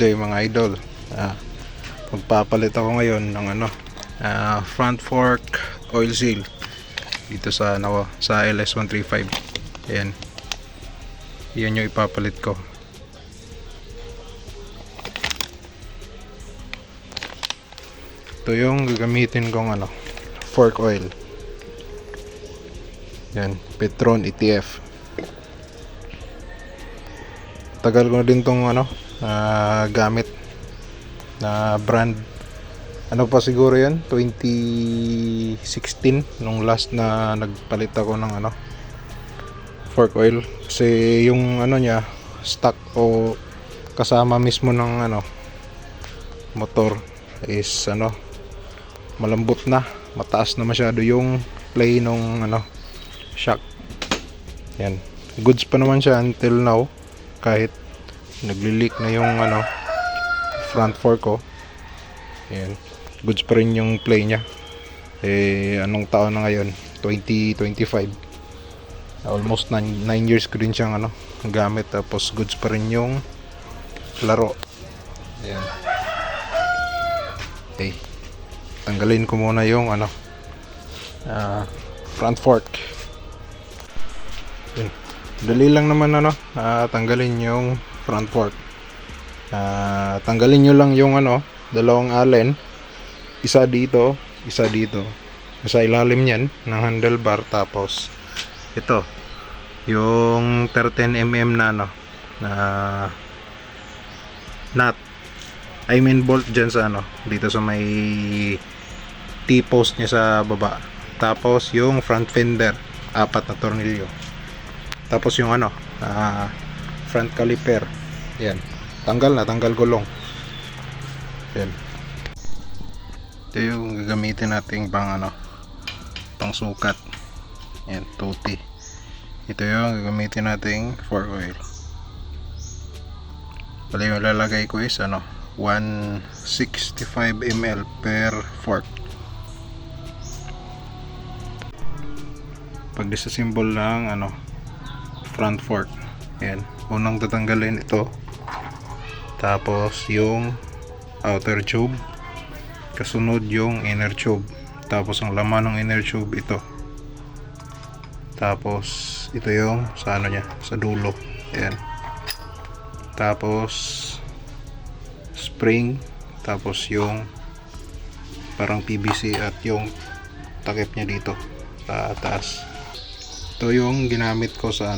day mga idol. Magpapalit ako ngayon ng front fork oil seal dito sa sa LS135. Ayan. Yan yung ipapalit ko. Ito yung gagamitin kong fork oil. Yan, Petron ETF. Tagal ko na din tong gamit na brand. Ano pa siguro yan? 2016 nung last na nagpalit ako ng fork oil. Kasi yung niya stock o kasama mismo ng motor is malambot na, mataas na masyado yung play nung shock. Yan, goods pa naman siya until now, kahit nagli-leak na yung front fork ko. Yan, goods pa rin yung play nya. Anong taon na ngayon? 2025. Almost 9 years ko din siyang gamit, tapos goods pa rin yung laro. Yan. Okay, tanggalin ko muna yung front fork. Dali lang naman tanggalin yung front fork. Tanggalin nyo lang yung dalawang allen, isa dito, isa dito, sa ilalim niyan ng handlebar. Tapos ito yung 13mm na nut, I mean bolt dyan sa dito sa may T-post niya sa baba. Tapos yung front fender, 4 na tornilyo. Tapos yung front caliper. Yan, tanggal gulong. Yan, ito yung gagamitin nating pang sukat. Yan, tuti. Ito yung gagamitin nating fork oil. Pala yung lalagay ko is 165 ml per fork. Pag disassemble ng front fork, yan, unang tatanggalin ito, tapos yung outer tube, kasunod yung inner tube, tapos ang laman ng inner tube ito, tapos ito yung sa nya, sa dulo. Yan, tapos spring, tapos yung parang PVC at yung takip nya dito sa taas. Ito yung ginamit ko sa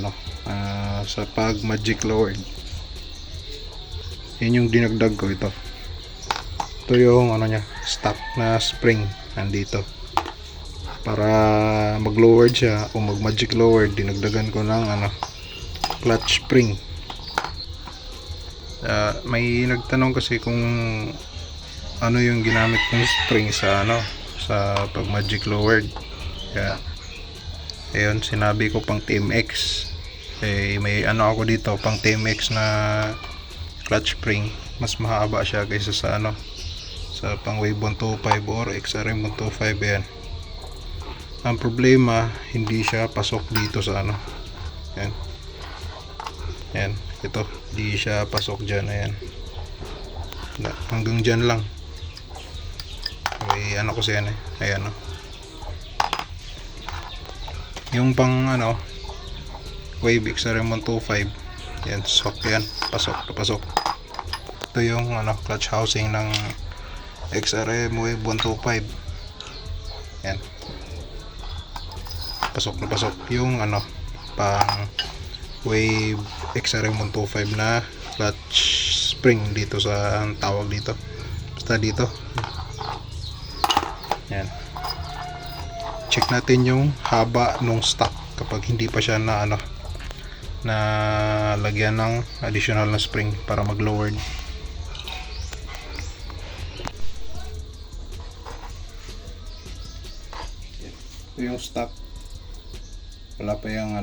sa pag magic lowered. Yan yung dinagdag ko. Ito yung nya, stock na spring nandito. Para mag lowered siya o mag magic lowered, dinagdagan ko ng clutch spring. May nagtanong kasi kung ano yung ginamit kong spring sa sa pag magic lowered. Kaya ayun, sinabi ko pang TMX. May ako dito pang TMX na clutch spring. Mas mahaba siya kaysa sa sa pang Wave 125 or XRM 125. Yan, ang problema, hindi siya pasok dito sa yan, yan, ito, hindi siya pasok dyan. Ayan, hanggang dyan lang. May kasi yan ayan yung pang Wave XRM 125, yan, sok yan, pasok na pasok. Ito yung clutch housing ng XRM Wave 125. Yan, pasok na pasok. Yung pang Wave XRM 125 na clutch spring dito sa ang tawag dito, basta dito. Yan, check natin yung haba nung stock kapag hindi pa siya na lagyan ng additional na spring para mag lowered. Ito yung stock, wala pa yung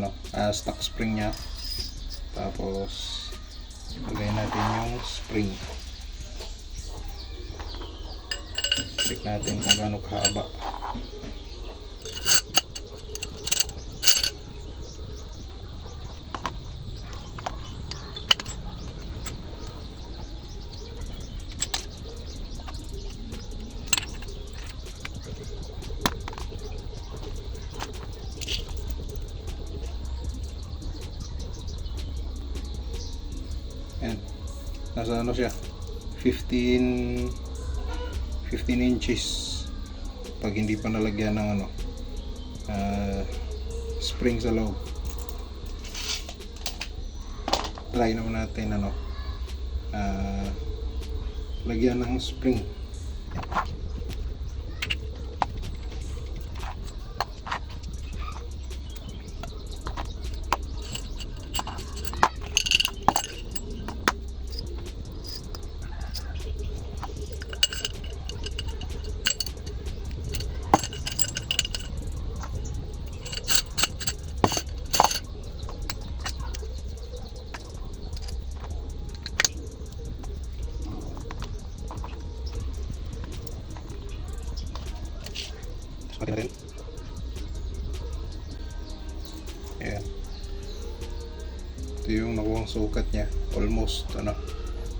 stock spring nya. Tapos lagay natin yung spring, check natin kung gaano kahaba. nasa ano siya, 15 inches pag hindi pa nalagyan ng ano, spring sa loob. Try naman natin ano, lagyan ng spring. Sukatin natin. Ayan. Ito yung nakuhang sukat niya. Almost ano,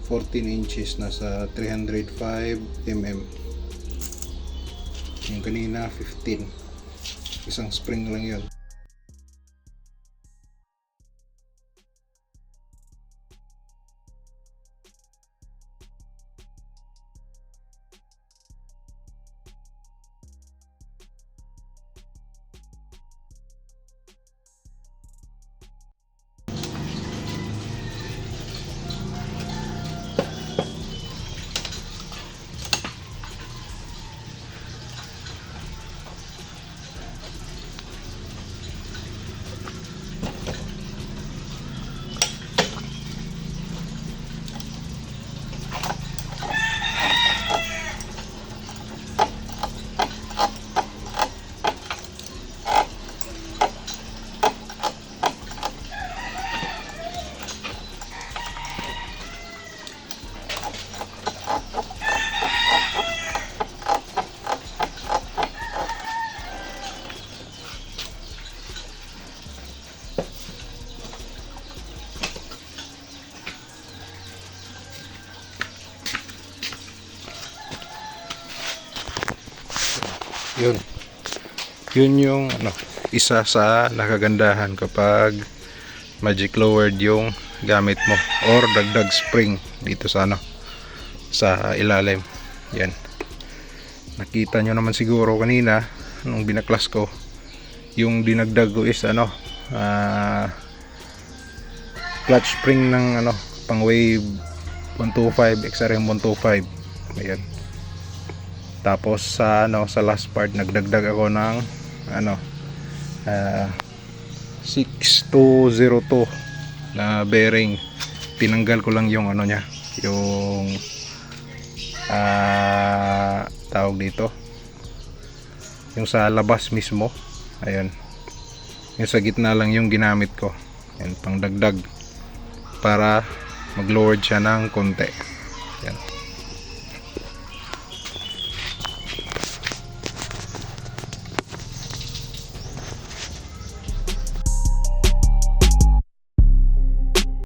14 inches, nasa 305 mm. Yung kanina 15. Isang spring lang yun. Yun yung ano, isa sa nakagandahan kapag magic lowered yung gamit mo, or dagdag spring dito sa ano, sa ilalim. Yan, nakita nyo naman siguro kanina nung binaklas ko, yung dinagdag ko is ano, clutch spring ng ano, pang wave 125, XRM 125. Ayan. Tapos sa ano, sa last part nagdagdag ako ng ano, 6202 na bearing. Tinanggal ko lang yung ano niya, yung tawag dito, yung sa labas mismo. Ayun, yung sa gitna lang yung ginamit ko. Ayan, pang dagdag para mag lowered siya ng konti.